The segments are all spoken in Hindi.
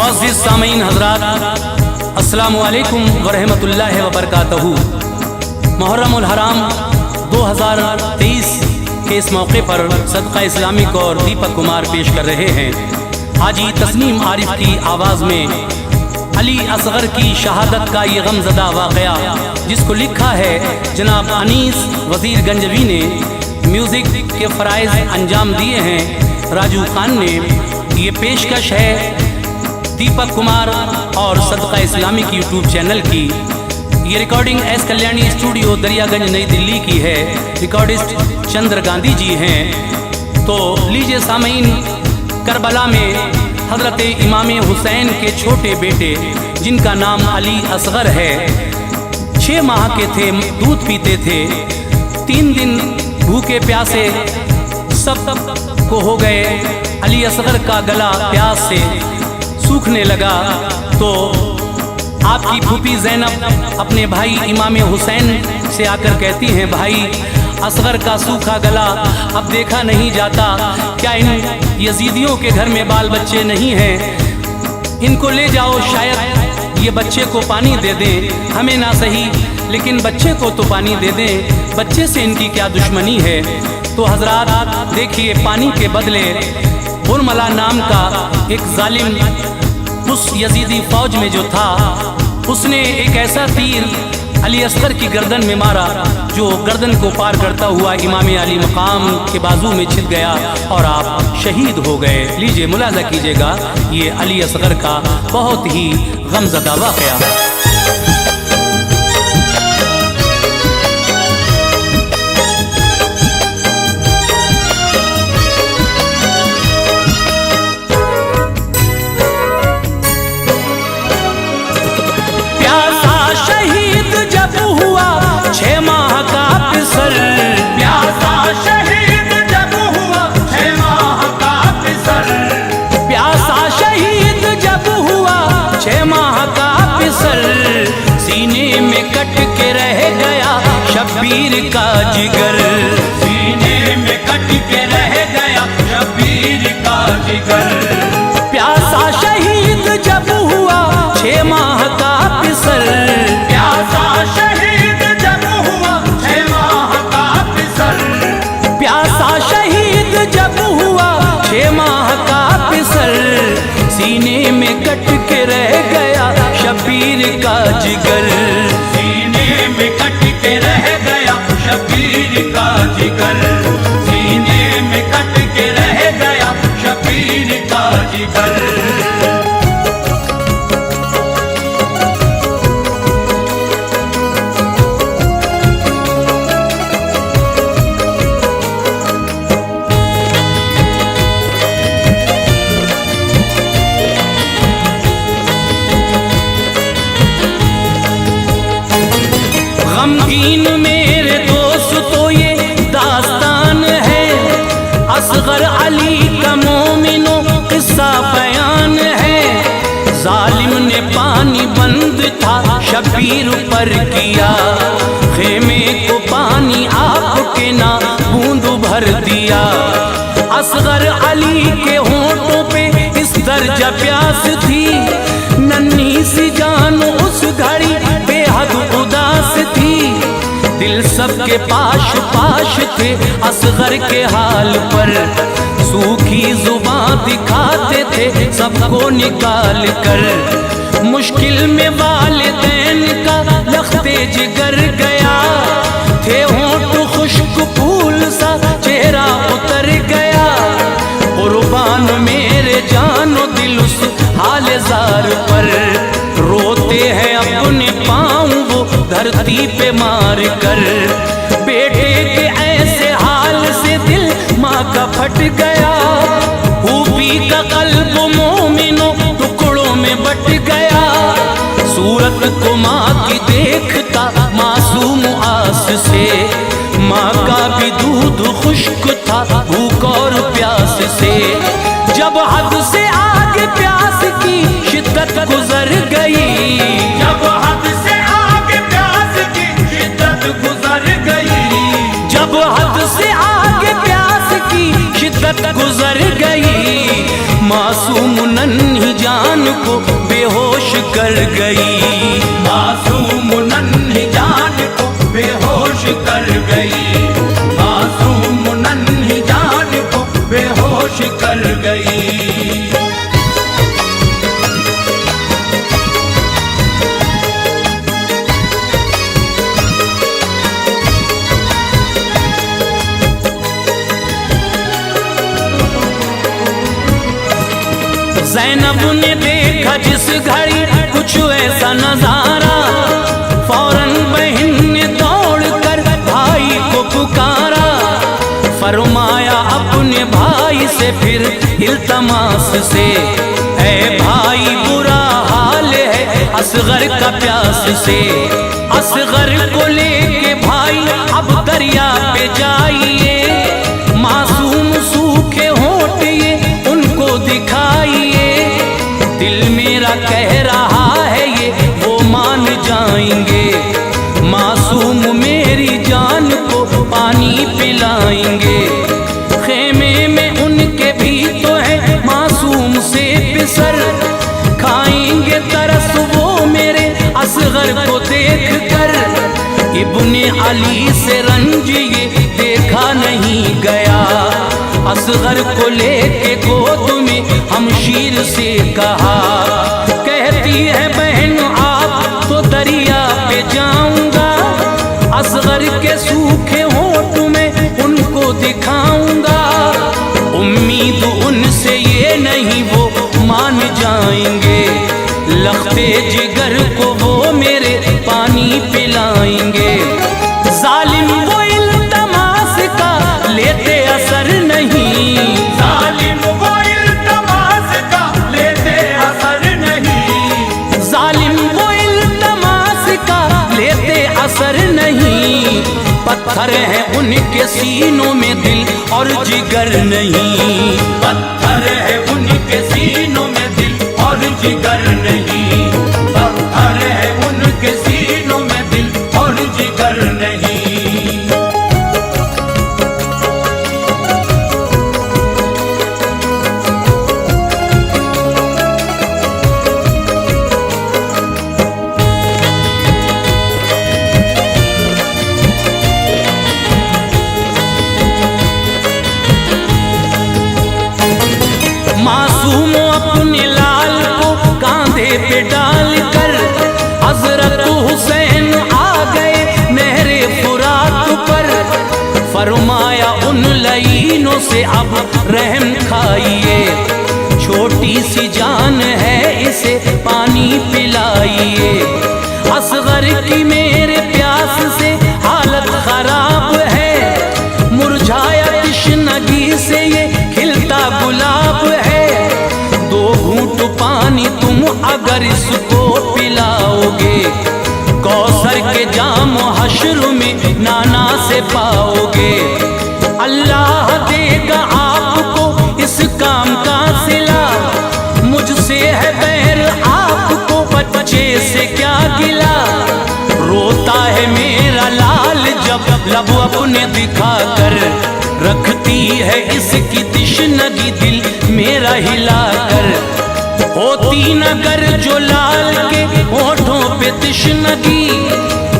मुअज़्ज़िज़ सामीन हज़रात, अस्सलामु अलैकुम व रहमतुल्लाहि व बरकातहू। मुहर्रमुल हराम 2023 के इस मौके पर सदका इस्लामिक और दीपक कुमार पेश कर रहे हैं हाजी तस्नीम आरिफ की आवाज़ में अली असगर की शहादत का ये गमज़दा वाक़या, जिसको लिखा है जनाब अनीस वज़ीर गंजवी ने। म्यूज़िक के फ़राइज़ अंजाम दिए हैं राजू खान ने। ये पेशकश है दीपक कुमार और सदका इस्लामिक यूट्यूब चैनल की। ये recording S Kalyani studio Daryaganj नई दिल्ली की है। रिकॉर्डिस्ट चंद्र गांधी जी हैं। तो लीजिए सामीन, करबला में हज़रत इमाम हुसैन के छोटे बेटे जिनका नाम अली असगर है, 6 माह के थे, दूध पीते थे। 3 दिन भूखे प्यासे सब को हो गए। अली असगर का गला प्यास से सूखने लगा तो आपकी फूफी ज़ैनब अपने भाई इमाम हुसैन से आकर कहती हैं, भाई असगर का सूखा गला अब देखा नहीं जाता, क्या इन यजीदियों के घर में बाल बच्चे नहीं हैं? इनको ले जाओ, शायद ये बच्चे को पानी दे दें, हमें ना सही लेकिन बच्चे को तो पानी दे दें, बच्चे से इनकी क्या दुश्मनी है। तो हजरात देखिए, पानी के बदले उर्मला नाम का एक जालिम उस यजीदी फौज में जो था, उसने एक ऐसा तीर अली असगर की गर्दन में मारा जो गर्दन को पार करता हुआ इमाम अली मकाम के बाजू में छिप गया और आप शहीद हो गए। लीजिए मुलाजा कीजिएगा ये अली असगर का बहुत ही गमज़दा वाक़या। शब्बीर का जिगर सीने में कट के रह गया, शब्बीर का जिगर। प्यासा शहीद जब हुआ 6 माह का पिसर, प्यासा शहीद जब हुआ 6 माह का पिसर, प्यासा शहीद जब हुआ 6 माह का पिसर, सीने में कट के रह गया शब्बीर का जिगर, सीने में कट के रह गया शब्बीर का जिगर, सीने में कट के रह गया शब्बीर का जिगर। गमगीन मेरे दोस्त तो ये दास्तान है, असगर अली का मोमिनो किस्सा बयान है। जालिम ने पानी बंद था शब्बीर पर किया, खेमे को पानी आपके ना बूंद भर दिया। असगर अली के होंठों पे इस दर्जा प्यास थी, नन्ही सी जान उस घड़ी बेहद उदास थी। दिल सबके पाश पाश थे असगर के हाल पर, सूखी जुबां दिखाते थे सबको निकाल कर। मुश्किल में वालिदैन का लख्ते जिगर गया, थे होंठ खुश्क फूल सा चेहरा उतर गया। कुर्बान मेरे जानो दिल उस हाल ज़ार पर, रोते हैं अपने पाँव वो धरती पे मार कर। बेटे के ऐसे हाल से दिल माँ का फट गया, फूफी का कल्ब मोमिनो टुकड़ों में बट गया। सूरत को माँ की देखता मासूम आस से, माँ का भी दूध खुश्क था भूख और प्यास से। जब हद से आगे प्यास की शिद्दत गुजर गई, जब हद से आगे प्यास की शिद्दत गुजर गई, जब हद से आगे प्यास की शिद्दत गुजर गई, मासूम नन्ही जान को बेहोश कर गई। मासूम नन्ही जान को बेहोश कर गई। मासूम नन्ही जान को बेहोश कर गई। ज़ैनब ने देखा जिस घड़ी कुछ ऐसा नजारा, फौरन बहन ने दौड़कर भाई को पुकारा। फरमाया अपने भाई से फिर इल्तमास से, ऐ भाई बुरा हाल है असगर का प्यास से। असगर को लेके भाई अब दरिया पे जाइए, मासूम सूखे होंठ ये उनको दिखाइए। दिल मेरा कह रहा है ये वो मान जाएंगे, मासूम मेरी जान को पानी पिलाएंगे। खेमे में उनके भी तो है मासूम से पिसर, खाएंगे तरस वो मेरे असगर को देख कर। इब्ने अली से रंज ये देखा नहीं गया, असगर को लेके गोद में हमशीर से कहा। कहती है बहन आप तो दरिया पे जाऊंगा, असगर के सूखे होंठ में उनको दिखाऊंगा। उम्मीद उनसे ये नहीं वो मान जाएंगे, लख्ते जिगर को वो मेरे पानी पिलाएंगे। जालिम वो इल्तमास का लेते असर नहीं, जालिम वो इल्तमास का लेते असर नहीं। जालिम वो इल्तमास का लेते असर नहीं। पत्थर है उनके सीनों में दिल और जिगर नहीं। पत्थर है उनके सीनों में दिल और जिगर नहीं। पत्थर है उनके सीनों में दिल और जिगर नहीं। मासूम अपने लाल को कांधे पे डाल कर हजरत हुसैन आ गए नहरे फुरात पर। फरमाया उन लईनों से अब रहम खाइए, छोटी सी जान है इसे पानी पिलाइए। असगर की मेरे प्यास से हालत खराब है, मुरझाया तृष्णगी से ये खिलता गुलाब है। दो घूंट पानी तुम अगर इसको पिलाओगे, कौसर के जाम हश्र में नाना से पाओगे। अल्लाह देगा आपको इस काम का सिला, मुझसे है बैर आपको बच्चे से क्या गिला। रोता है मेरा लाल जब लब अपने दिखा कर, रखती है इसकी तृष्णगी दिल मेरा हिला कर। होती नगर जो लाल के होठों पे तृष्णगी,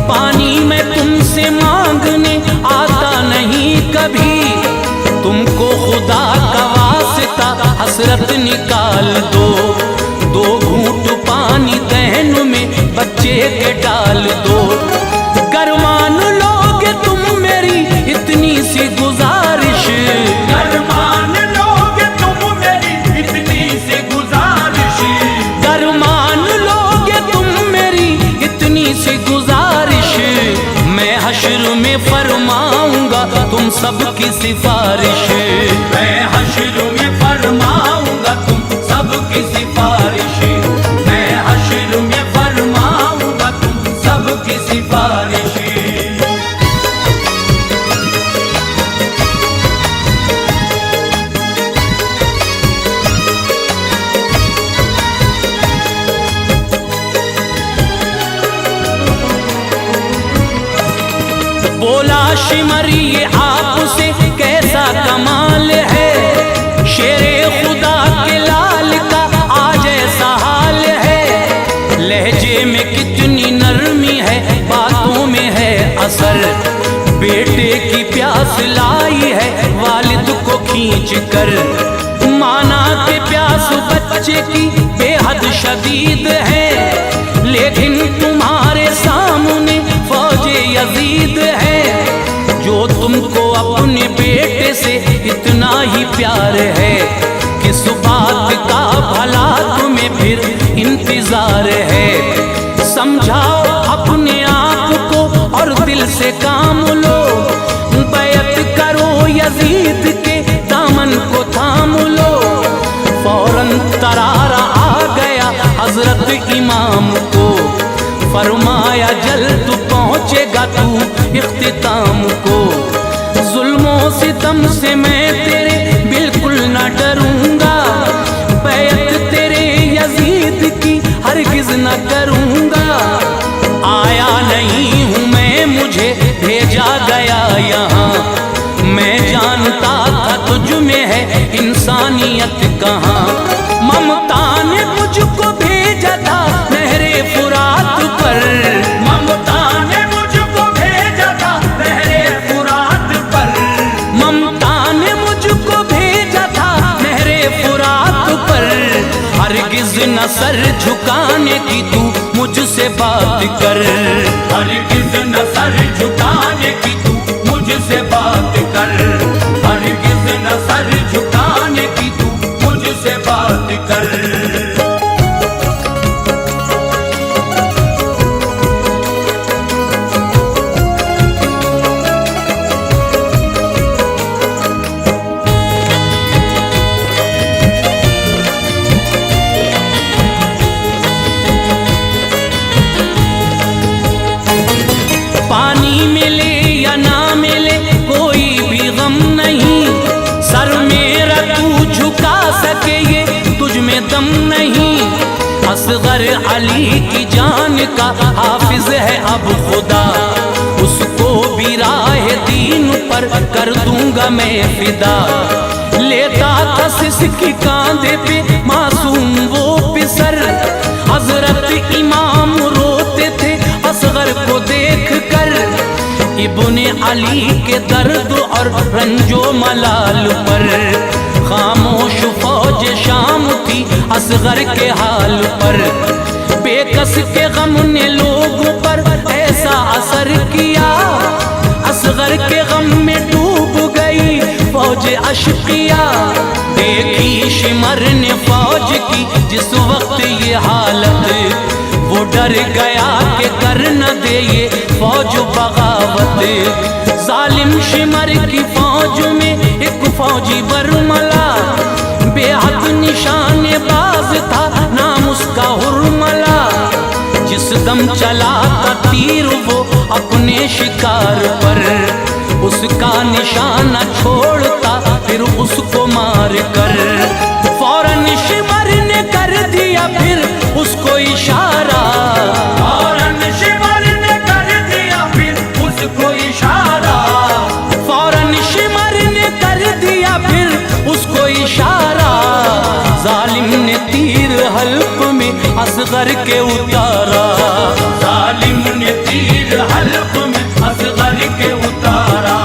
पानी में तुमसे मांगने आता नहीं कभी। तुमको खुदा का वास्ता हसरत निकाल दो, दो घूंट पानी दहन में बच्चे के डाल दो। गर मान लोगे तुम मेरी इतनी सी गुजारिश, गर मान लोगे तुम मेरी इतनी सी गुजारिश। गर मान लोगे तुम मेरी इतनी सी गुजारिश, मैं हश्र में फरमाऊंगा तुम सबकी सिफारिश। मैं हश्र में फरमाऊंगा तुम सबकी सिफारिश। मैं हश्र में फरमाऊंगा तुम सबकी सिफारिश। बोला शिमर ये आपसे कैसा कमाल है, शेरे खुदा के लाल का आज ऐसा हाल है। पूछ कर। माना के प्यास बच्चे की बेहद शदीद है, लेकिन तुम्हारे सामने फौजे यजीद है। जो तुमको अपने बेटे से इतना ही प्यार है, किस बात का भला तुम्हें फिर इंतजार है। समझाओ अपने आप को और दिल से काम लो, बैत करो यजीद के दामन को थाम लो। फौरन तरारा आ गया हजरत इमाम को, फरमाया जल्द पहुँचेगा तू इख्तिताम को। जुल्मों सितम से मैं तेरे बिल्कुल न डरूंगा, बैत तेरे यजीद की हरगिज न करूंगा। आया नहीं हूँ मैं, मुझे भेजा गया यहाँ, मैं जानता था तुझ में है इंसानियत कहाँ। ममता ने मुझको भेजा था नहरे फुरात पर, ममता ने मुझको भेजा था नहरे फुरात पर, ममता ने मुझको भेजा था नहरे फुरात पर। हरगिज न सर झुकाने की तू मुझसे बात कर, हरगिज न सर झुकाने की तू मुझसे बात कर, हरगिज न सर झुकाने की तू मुझसे बात कर। पानी मिले या ना मिले कोई भी गम नहीं, सर मेरा तू झुका सके ये तुझ में दम नहीं। असगर अली की जान का हाफिज है अब खुदा, उसको भी राह दीन पर कर दूंगा मैं फिदा। लेता था सिसकी कांधे पे मासूम वो पिसर, हजरत इमाम रोते थे असगर को देख कर। इब्ने अली के दर्द और रंजो मलाल पर खामोश फौज शाम थी असगर के हाल पर। बेकस के गम ने लोगों पर ऐसा असर किया, असगर के गम में डूब गई फौज अशकिया। देखी शिमर ने फौज की जिस वक्त ये हालत, वो डर गया कि कर न दे ये फौज बगावत। जालिम शिमर की फौज में एक फौजी बरमला, बेहद निशानेबाज था नाम उसका हुरमला। जिस दम चला था तीर वो अपने शिकार पर, उसका निशाना छोड़ता फिर उसको मार कर। फौरन शिमर ने कर दिया फिर उसको इशारा, फौरन शिमर ने कर दिया फिर उसको इशारा, फौरन शिमर ने कर दिया फिर उसको इशारा। जालिम ने तीर हल्क में असगर के उतारा, जालिम ने तीर हल्क में असगर के उतारा,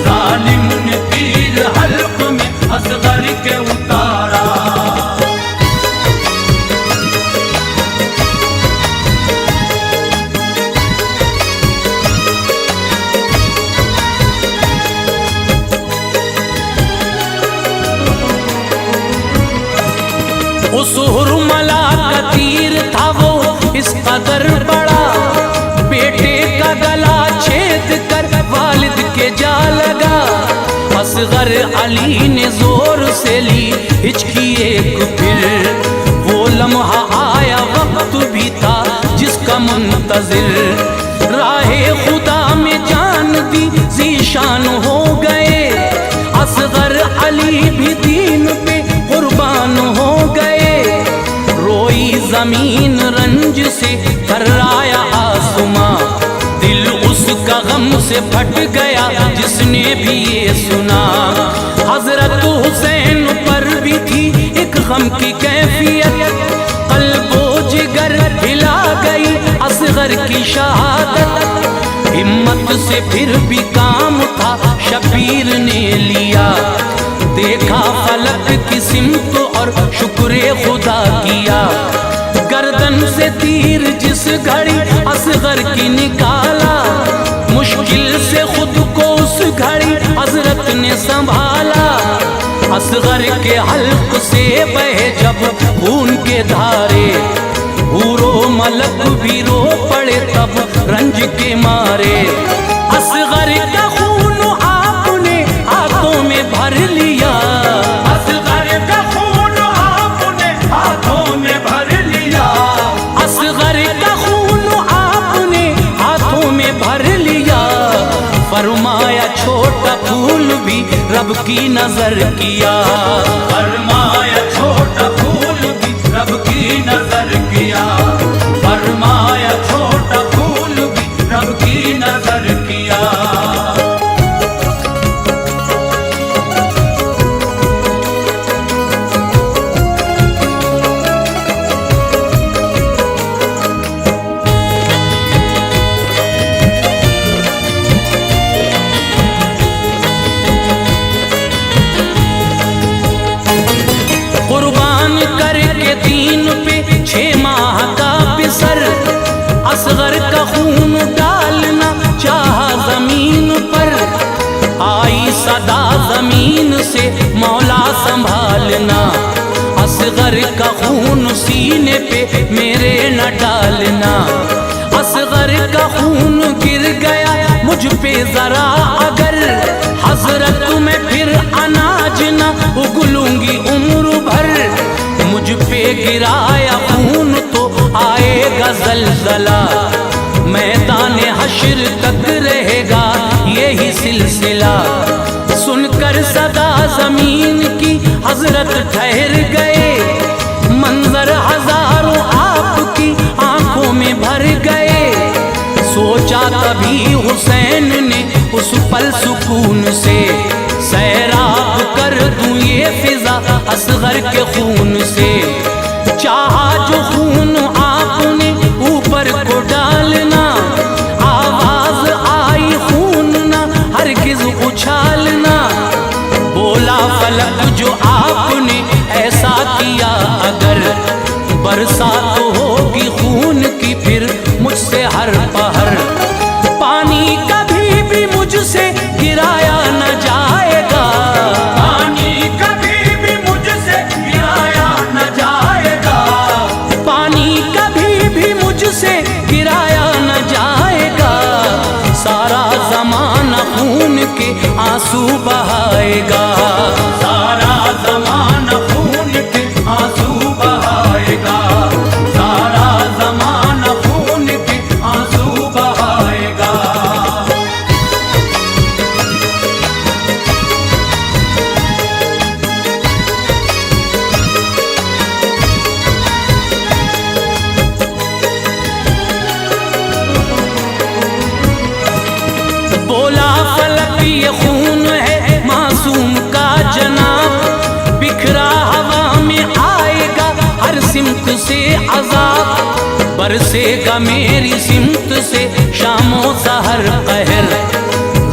जालिम ने तीर हल्क में असगर के उतारा। उस हुरमला का तीर था वो इस कदर बड़ा, बेटे का गला छेद कर वालिद के जा लगा। असगर अली ने जोर से ली हिचकी एक फिर, वो लम्हा आया वक्त भी था जिसका मुंतजिर। राहे खुदा में जान दी जीशान हो गए, असगर अली भी दीन पे कुर्बान हो गए। रोई जमीन रंज से कर्राया आसमां, दिल उसका गम से फट गया जिसने भी ये सुना। हजरत हुसैन पर भी थी एक गम की कैफियत, कल्बो जिगर हिला गई असगर की शहादत। हिम्मत से फिर भी काम था शबीर ने लिया, देखा फलक की सिमत और शुक्र खुदा किया। गर्दन से तीर जिस घड़ी असगर की निकाला, मुश्किल से खुद को उस घड़ी हजरत ने संभाला। असगर के हल्क से बहे जब खून के धारे, हूरो मलक भी रो पड़े तब रंज के मारे। असगर का खून आपने हाथों में भर लिया, असगर का खून आपने हाथों में भर लिया, असगर का खून आपने हाथों में भर लिया। फरमाया छोटा फूल भी रब की नजर किया, फरमाया छोटा फूल भी रब की नजर किया, फरमाया छोटा फूल भी रब की नजर किया। कुर्बान करके दीन पे 6 माह का पिसर, असगर का खून डालना चाहा जमीन पर। आई सदा जमीन से मौला संभालना, असगर का खून सीने पे मेरे न डालना। असगर का खून गिर गया मुझ पे जरा अगर, हजरत में फिर अनाज न उगलूंगी उम्र भर। मुझ पे गिराया खून तो आएगा जलजला, मैदान हश्र तक रहेगा यही सिलसिला। सुनकर सदा जमीन की हजरत ठहर गए, मंजर हजारों आपकी आंखों में भर गए। सोचा तभी हुसैन ने उस पल सुकून से, सैराब कर दूं ये फिजा असगर के खून से। चाहा जो खून आपने ऊपर को डालना, आवाज आई खून ना हरगिज उछालना। बोला फलक जो आपने ऐसा किया अगर, बरसात होगी खून की फिर मुझसे हर पहर। पानी कभी भी मुझसे गिराया न जाएगा, पानी कभी भी मुझसे गिराया न जाएगा, पानी कभी भी मुझसे गिराया न जाएगा। सारा जमाना खून के आंसू बहाएगा, सारा ज़माना खून के आंसू बहाएगा, सारा ज़माना खून के आंसू बहाएगा। बोला फलक ये खून है मासूम का जनाब, बिखरा हवा में आएगा हर सिमत से अजाब। बरसेगा मेरी सिमत से शामों सहर कहर,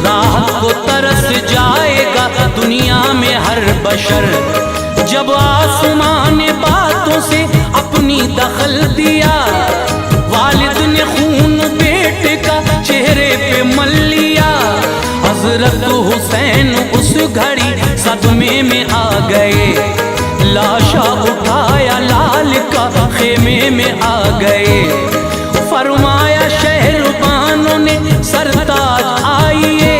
राहत को तरस जाएगा दुनिया में हर बशर। जब आसमान ने बातों से अपनी दखल दिया, वालिद ने खून बेटे का चेहरे पे मल लिया। हजरत हुसैन उस घड़ी सदमे में आ गए, लाशा उठाया लाल का खेमे में आ गए। फरमाया शहरबानों ने सरताज आइए,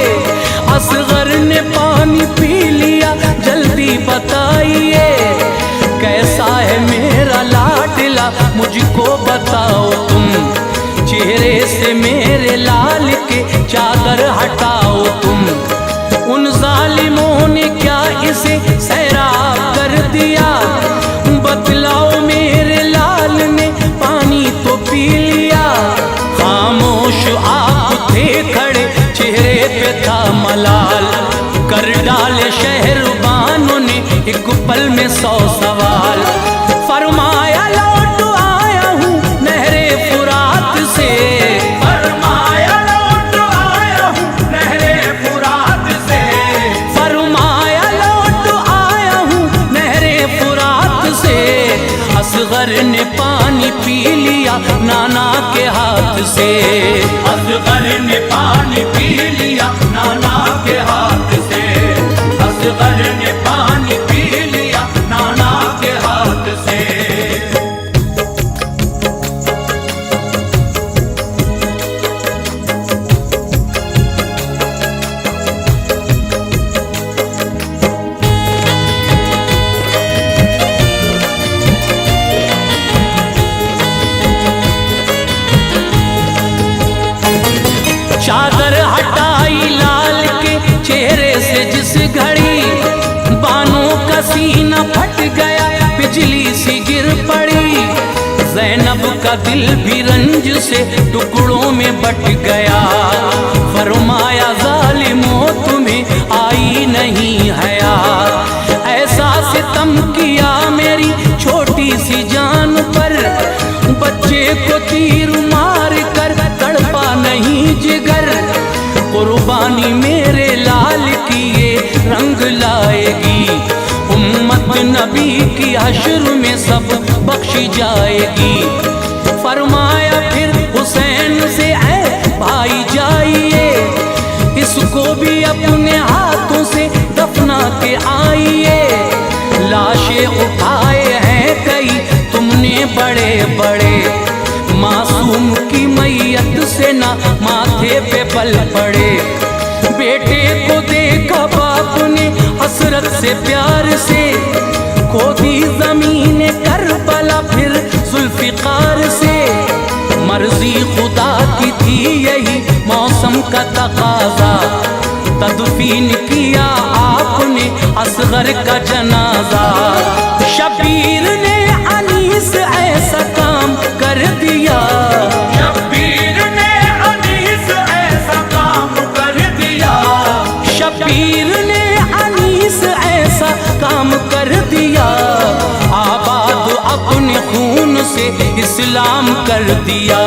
असगर ने पानी पी लिया जल्दी बताइए। कैसा है मेरा लाडला मुझको बताओ तुम, चेहरे से मेरे लाल के चादर हटाओ तुम। उन जालिमों ने क्या इसे सैराब कर दिया, बतलाओ मेरे लाल ने पानी तो पी लिया। खामोश आप थे खड़े चेहरे पे था मलाल, कर डाले शहरबानों ने एक पल में 100 सवाल। फरमाया लौट आया हूँ नहरे फुरात से, फरमाया लौट आया हूँ नहरे फुरात से, फरमाया लौट नाना के हाथ से। असगर ने पानी पी लिया नाना के हाथ से, असगर ने पानी पी लिया नाना के हाथ से। चादर हटाई लाल के चेहरे से जिस घड़ी, बानों का सीना फट गया बिजली सी गिर पड़ी। ज़ैनब का दिल भी रंज से टुकड़ों में बट गया। फरमाया ज़ालिमों तुम्हें आई नहीं हया, ऐसा सितम किया मेरी छोटी सी जान पर। बच्चे को तीर मार कर तड़पा नहीं जिगर, कुर्बानी मेरे लाल की ये रंग लाएगी। उम्मत नबी की हश्र में सब बख्शी जाएगी। फरमाया फिर हुसैन से ऐ भाई जाइए, इसको भी अपने हाथों से दफना के आइए। लाशें उठाए हैं कई तुमने बड़े बड़े, मासूम की मैयत से ना माथे पे पल पड़े। बेटे को देखा बाप ने हसरत से प्यार से, खोदी जमीन करबला फिर जुल्फिकार से। मर्जी खुदा की थी यही मौसम का तकाजा, तदफीन किया आपने असगर का जनाजा। शबीर ने अनीस ऐसा काम कर दिया, शब्बीर ने अनीस ऐसा काम कर दिया, शबीर ने अनीस ऐसा काम कर दिया। आबाद अपने खून से इस्लाम कर दिया।